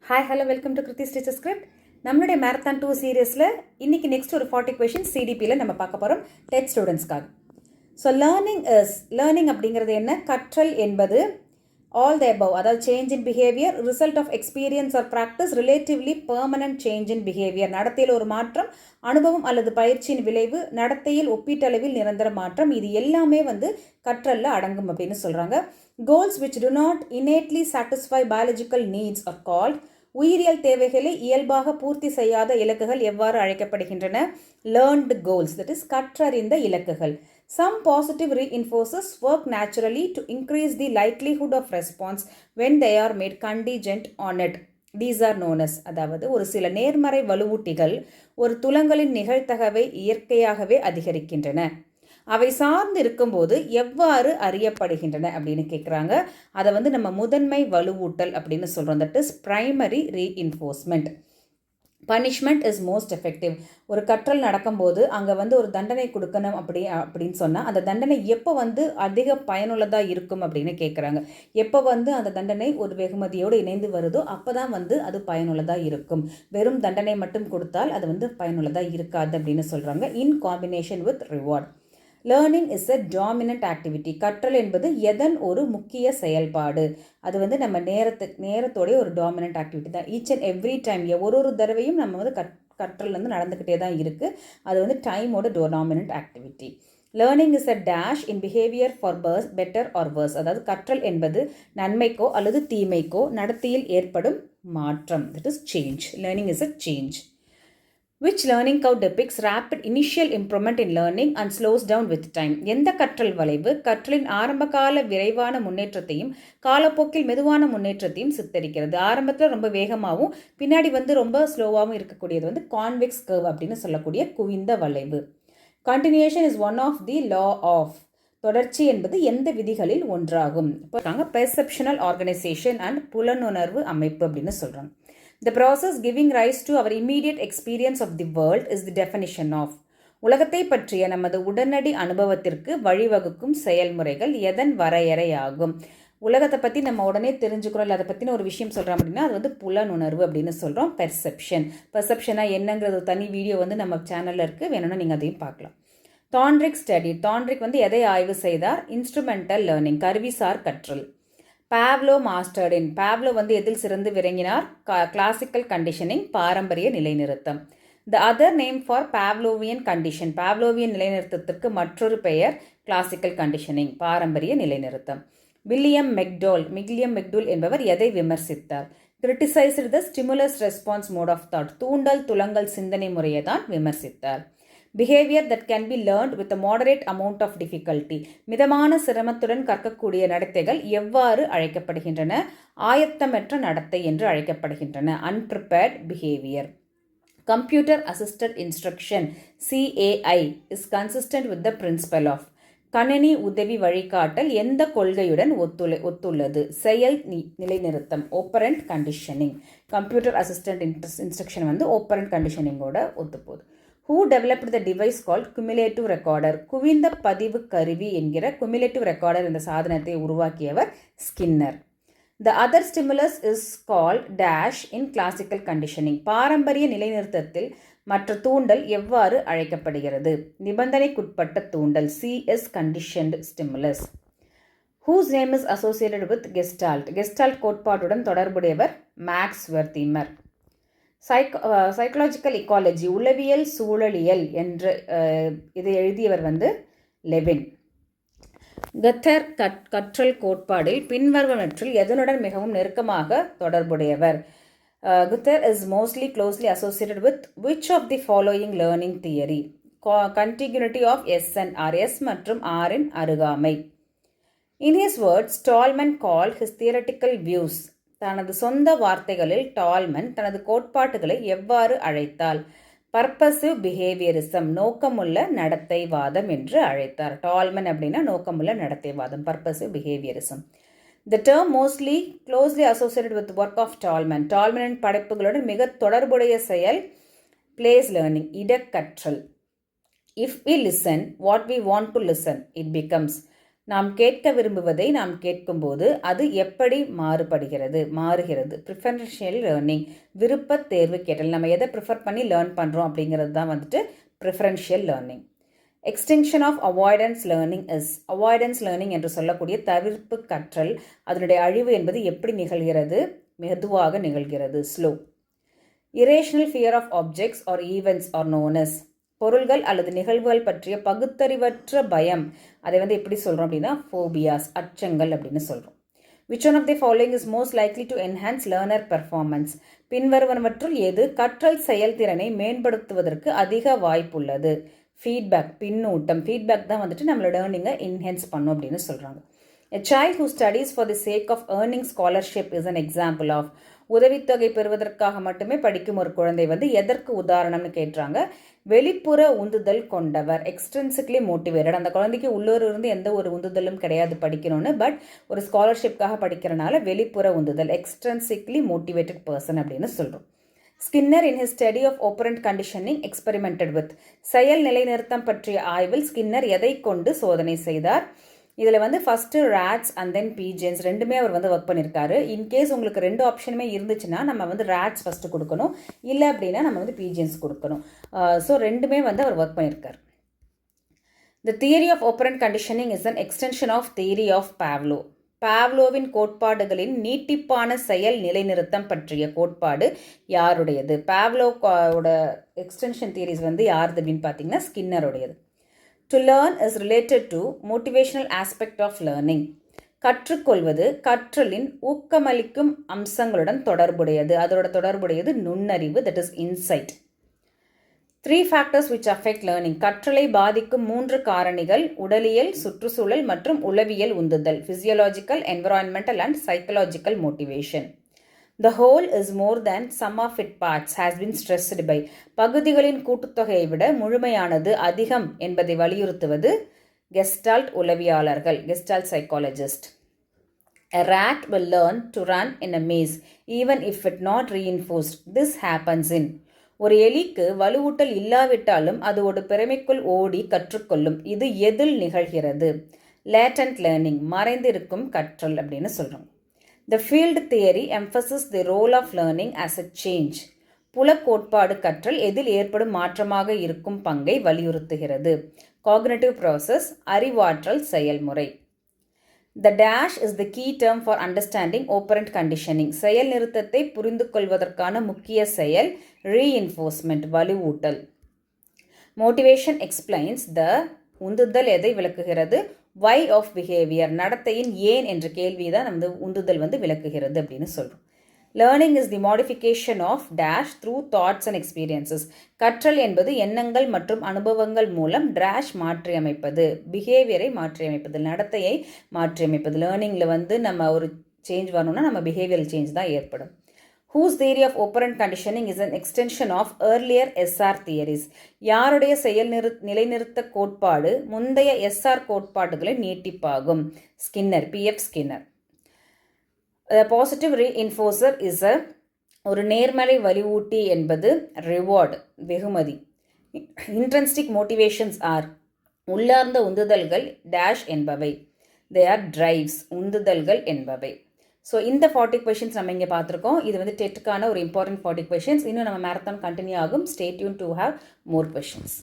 Hi hello welcome to Kiruthi's teacher script. நம்மளுடைய marathon 2 சீரியஸில் இன்றைக்கி நெக்ஸ்ட் ஒரு 40 கொஷின்ஸ் சிடிபியில் நம்ம பார்க்க போகிறோம் டெட் ஸ்டூடெண்ட்ஸ்க்காக. ஸோ லேர்னிங் அப்படிங்கிறது என்ன? கற்றல் என்பது ஆல் த above, அதாவது change in behaviour, result of experience or practice, relatively permanent change in behaviour, நடத்தையில் ஒரு மாற்றம், அனுபவம் அல்லது பயிற்சியின் விளைவு, நடத்தையில் ஒப்பீட்டளவில் நிரந்தர மாற்றம், இது எல்லாமே கற்றல்ல அடங்கும் அப்படின்னு சொல்கிறாங்க. Goals which do not innately satisfy biological needs are called. உயிரியல் தேவைகளை இயல்பாக பூர்த்தி செய்யாத இலக்குகள் எவ்வாறு அழைக்கப்படுகின்றன? லேர்ன்டு கோல்ஸ், தட் இஸ் கற்றறிந்த இலக்குகள். Some positive reinforcers work naturally to increase the likelihood of response when they are made contingent on it. These are known as, அதாவது ஒரு சில நேர்மறை வலுவூட்டிகள் ஒரு துலங்கலின் நிகழ்தகவை இயற்கையாகவே அதிகரிக்கின்றன. அவை சார்ந்து இருக்கும்போது எவ்வாறு அறியப்படுகின்றன அப்படின்னு கேட்குறாங்க. அதை நம்ம முதன்மை வலுவூட்டல் அப்படின்னு சொல்கிறோம். That is primary reinforcement. Punishment is most effective. ஒரு கற்றல் நடக்கும்போது அங்கே ஒரு தண்டனை கொடுக்கணும் அப்படின்னு சொன்னால் அந்த தண்டனை எப்போ அதிக பயனுள்ளதாக இருக்கும் அப்படின்னு கேட்குறாங்க. எப்போ அந்த தண்டனை ஒரு வெகுமதியோடு இணைந்து வருதோ அப்போ தான் அது பயனுள்ளதாக இருக்கும். வெறும் தண்டனை மட்டும் கொடுத்தால் அது பயனுள்ளதாக இருக்காது அப்படின்னு சொல்கிறாங்க. In combination with reward. Learning is a dominant activity. கற்றல் என்பது எதன் ஒரு முக்கிய செயல்பாடு? அது நம்ம நேரத்தோடைய ஒரு டாமினன்ட் ஆக்டிவிட்டி தான். ஈச் அண்ட் எவ்ரி டைம், ஒரு தடவையும் நம்ம கற்றல் நடந்துக்கிட்டே தான் இருக்குது. அது டைமோட dominant activity. Learning is a dash in behaviour for better or worse. அதாவது கற்றல் என்பது நன்மைக்கோ அல்லது தீமைக்கோ நடத்தையில் ஏற்படும் மாற்றம். That is change. Learning is a change. Which learning curve depicts rapid initial improvement in learning and slows down with time? எந்த கற்றல் வளைவு கற்றலின் ஆரம்பகால விரைவான முன்னேற்றத்தையும் காலப்போக்கில் மெதுவான முன்னேற்றத்தையும் சித்தரிக்கிறது? ஆரம்பத்தில் ரொம்ப வேகமாகவும் பின்னாடி ரொம்ப ஸ்லோவாகவும் இருக்கக்கூடியது கான்வெக்ஸ் கர்வ் அப்படின்னு சொல்லக்கூடிய குவிந்த வளைவு. Continuation is one of the law of. தொடர்ச்சி என்பது எந்த விதிகளில் ஒன்றாகும்? இப்போ பெர்செப்ஷனல் ஆர்கனைசேஷன் அண்ட் புலனுணர்வு அமைப்பு அப்படின்னு சொல்கிறாங்க. The process giving rise to our immediate experience of the world is the definition of. உலகத்தை பற்றிய நமது உடனடி அனுபவத்திற்கு வழிவகுக்கும் செயல்முறைகள் எதன் வரையறையாகும்? உலகத்தை பற்றி நம்ம உடனே தெரிஞ்சுக்கிறோம், இல்லை அதை பற்றின ஒரு விஷயம் சொல்கிறோம் அப்படின்னா அது புலனுணர்வு அப்படின்னு சொல்கிறோம். பெர்செப்ஷனாக என்னங்கிறது தனி வீடியோ நம்ம சேனலில் இருக்குது, வேணும்னா நீங்கள் அதையும் பார்க்கலாம். தாண்ட்ரிக் ஸ்டடி. தாண்ட்ரிக் எதை ஆய்வு செய்தார்? இன்ஸ்ட்ருமெண்டல் லேர்னிங், கருவிசார் கற்றல். பாவ்லோ மாஸ்டர்ட் இன். பாவ்லோ எதில் சிறந்து விளங்கினார்? கிளாசிக்கல் கண்டிஷனிங், பாரம்பரிய நிலைநிறுத்தம். The other name for Pavlovian condition. Pavlovian நிலைநிறுத்தத்திற்கு மற்றொரு பெயர் கிளாசிக்கல் கண்டிஷனிங், பாரம்பரிய நிலைநிறுத்தம். வில்லியம் மெக்டூல் என்பவர் எதை விமர்சித்தார்? Criticised the stimulus response mode of thought. தூண்டல் துலங்கல் சிந்தனை முறையை தான் விமர்சித்தார். Behavior that can be learned with a moderate amount of difficulty. மிதமான சிரமத்துடன் கற்கக்கூடிய நடத்தைகள் எவ்வாறு அழைக்கப்படுகின்றன? ஆயத்தமற்ற நடத்தை என்று அழைக்கப்படுகின்றன. Unprepared behavior. Computer assisted instruction, CAI, is consistent with the principle of. கணினி உதவி வழிகாட்டல் எந்த கொள்கையுடன் ஒத்துள்ளது? செயல் நிலைநிறுத்தம், operant conditioning. Computer assistant instruction operant conditioningோட ஒத்துப்போகுது. Who developed the device called cumulative recorder? குவிந்த பதிவு கருவி என்கிற cumulative recorder இந்த சாதனத்தை உருவாக்கியவர் Skinner. The other stimulus is called dash in classical conditioning. பாரம்பரிய நிலைநிறுத்தத்தில் மற்ற தூண்டல் எவ்வாறு அழைக்கப்படுகிறது? நிபந்தனைக்குட்பட்ட தூண்டல், CS conditioned stimulus. Whose name is associated with Gestalt? Gestalt கோட்பாட்டுடன் தொடர்புடையவர் மேக்ஸ் வெர்தீமர். சைக்கலாஜிக்கல் இக்காலஜி, உளவியல் சூழலியல் என்று இதை எழுதியவர் லெவின். கத்தர் கற்றல் கோட்பாடில் பின்வருவனற்றில் எதனுடன் மிகவும் நெருக்கமாக தொடர்புடையவர்? Guthrie is mostly closely associated with which of the following learning theory? Contiguity of S and R. S மற்றும் ஆரின் அருகாமை. In his words, Tolman called his theoretical views. தனது சொந்த வார்த்தைகளில் டால்மன் தனது கோட்பாட்டுகளை எவ்வாறு அழைத்தால்? பர்பசிவ் பிஹேவியரிசம், நோக்கமுள்ள நடத்தைவாதம் என்று அழைத்தார். டால்மன் அப்படின்னா நோக்கமுள்ள நடத்தைவாதம், purposive behaviourism. The term mostly closely associated with work of Tolman. டால்மனின் படைப்புகளுடன் மிக தொடர்புடைய செயல் பிளேஸ் லேர்னிங், இடக்கற்றல். If we listen what we want to listen, it becomes. நாம் கேட்க விரும்புவதை நாம் கேட்கும்போது அது எப்படி மாறுகிறது. ப்ரிஃபரன்ஷியல் லேர்னிங், விருப்ப தேர்வு கேட்டல். நம்ம எதை ப்ரிஃபர் பண்ணி லேர்ன் பண்ணுறோம் அப்படிங்கிறது தான் வந்துட்டு preferential learning. Extension of avoidance learning என்று சொல்லக்கூடிய தவிர்ப்பு கற்றல், அதனுடைய அழிவு என்பது எப்படி நிகழ்கிறது? மெதுவாக நிகழ்கிறது, slow. Irrational fear of objects or events or known as, பொருள்கள் அல்லது நிகழ்வுகள் பற்றிய பகுத்தறிவற்ற பயம், அதை வந்து எப்படி சொல்கிறோம் அப்படின்னா ஃபோபியாஸ், அச்சங்கள் அப்படின்னு சொல்கிறோம். Which one of the following is most likely to enhance learner performance? பின்வருவனவற்றுள் எது கற்றல் செயல்திறனை மேம்படுத்துவதற்கு அதிக வாய்ப்புள்ளது? ஃபீட்பேக், பின்னூட்டம். ஃபீட்பேக் தான் வந்துட்டு நம்மளோட லேர்னிங்கை என்ஹான்ஸ் பண்ணும் அப்படின்னு சொல்கிறாங்க. A child who studies for the sake of earning scholarship is an example of. உதவித்தொகை பெறுவதற்காக மட்டுமே படிக்கும் ஒரு குழந்தை வந்து எதற்கு உதாரணம்னு கேட்டுறாங்க. வெளிப்புற உந்துதல் கொண்டவர், எக்ஸ்ட்ரென்சிக்லி மோட்டிவேட்டட். அந்த குழந்தைக்கு உள்ளூர் இருந்து எந்த ஒரு உந்துதலும் கிடையாது படிக்கணும்னு, பட் ஒரு ஸ்காலர்ஷிப்காக படிக்கிறனால வெளிப்புற உந்துதல், எக்ஸ்ட்ரென்சிக்லி மோட்டிவேட்டட் பர்சன் அப்படின்னு சொல்கிறோம். Skinner in his study of operant conditioning experimented with. செயல் நிலைநிறுத்தம் பற்றிய ஆய்வில் ஸ்கின்னர் எதை கொண்டு சோதனை செய்தார்? இதில் வந்து first rates and then pigeons ரெண்டுமே அவர் வந்து ஒர்க் பண்ணியிருக்காரு. இன்கேஸ் உங்களுக்கு ரெண்டு ஆப்ஷனுமே இருந்துச்சுன்னா நம்ம வந்து ரேட்ஸ் ஃபஸ்ட்டு கொடுக்கணும், இல்லை அப்படின்னா நம்ம வந்து பீஜன்ஸ் கொடுக்கணும். ஸோ ரெண்டுமே வந்து அவர் ஒர்க் பண்ணியிருக்கார். The theory of operant conditioning is an extension of theory of Pavlov. பாவ்லோவின் கோட்பாடுகளின் நீட்டிப்பான செயல் நிலைநிறுத்தம் பற்றிய கோட்பாடு யாருடையது? பாவ்லோவோட எக்ஸ்டென்ஷன் தியரிஸ் வந்து யாருது அப்படின்னு பார்த்தீங்கன்னா ஸ்கின்னருடையது. To learn is related to motivational aspect of learning. கற்றுக்கொள்வது கற்றலின் ஊக்கமளிக்கும் அம்சங்களுடன் தொடர்புடையது. அதோட தொடர்புடையது நுண்ணறிவு, that is insight. 3 factors which affect learning. கற்றலை பாதிக்கும் 3 காரணிகள்: உடலியல், சுற்றுச்சூழல் மற்றும் உளவியல் உந்துதல். Physiological, environmental and psychological motivation. The whole is more than sum of its parts has been stressed by. பகுதிகளின் கூட்டுத்தொகையை விட முழுமையானது அதிகம் என்பதை வலியுறுத்துவது கெஸ்டால்ட் உளவியலாளர்கள், Gestalt psychologist. A rat will learn to run in a maze even if it not reinforced. This happens in. ஒரு எலிக்கு வலுவூட்டல் இல்லாவிட்டாலும் அது ஒரு பிரமைக்குள் ஓடி கற்றுக்கொள்ளும். இது எதில் நிகழ்கிறது? லேட்டன்ட் லேர்னிங், மறைந்திருக்கும் கற்றல் அப்படின்னு சொல்கிறோம். The field theory emphasizes the role of learning as a change. புலக்கோட்பாடு கற்றல் எதில் ஏற்படும் மாற்றமாக இருக்கும் பங்கை வலியுறுத்துகிறது. Cognitive process, அறிவாற்றல் செயல்முறை. The dash is the key term for understanding operant conditioning. செயல் நிறுத்தத்தை புரிந்து கொள்வதற்கான முக்கிய செயல் reinforcement, வலுவூட்டல். Motivation explains the, உந்துதல் எதை விளக்குகிறது? why of behavior, நடத்தையின் ஏன் என்ற கேள்வி தான் நம்ம உந்துதல் வந்து விளக்குகிறது அப்படின்னு சொல்கிறோம். Learning is the modification of dash through thoughts and experiences. கற்றல் என்பது எண்ணங்கள் மற்றும் அனுபவங்கள் மூலம் டேஷ் மாற்றியமைப்பது, பிஹேவியரை மாற்றியமைப்பது, நடத்தையை மாற்றியமைப்பது. லேர்னிங்கில் வந்து நம்ம ஒரு சேஞ்ச் வரணும்னா நம்ம பிஹேவியரல் சேஞ்ச் தான் ஏற்படும். Whose theory of operant conditioning is an extension of earlier SR theories. யாருடைய செயல் நிலைநிறுத்த கோட்பாடு முந்தைய SR கோட்பாடுகளின் நீட்டிப்பாகும்? Skinner, PF Skinner. Positive reinforcer is a, ஒரு நேர்மறை வலிவூட்டி என்பது ரிவார்டு, வெகுமதி. இன்ட்ரின்சிக் மோட்டிவேஷன்ஸ் ஆர், உள்ளார்ந்த உந்துதல்கள் டேஷ் என்பவை. தே ஆர் டிரைவ்ஸ், உந்துதல்கள் என்பவை. ஸோ இந்த 40 கொஷின்ஸ் நம்ம இங்கே பார்த்துருக்கோம். இது வந்து டெட்டுக்கான ஒரு இம்பார்ட்டன்ட் 40 கொஷின்ஸ். இன்னும் நம்ம மேரத்தான் கண்டினியூ ஆகும். Stay tune to have more questions.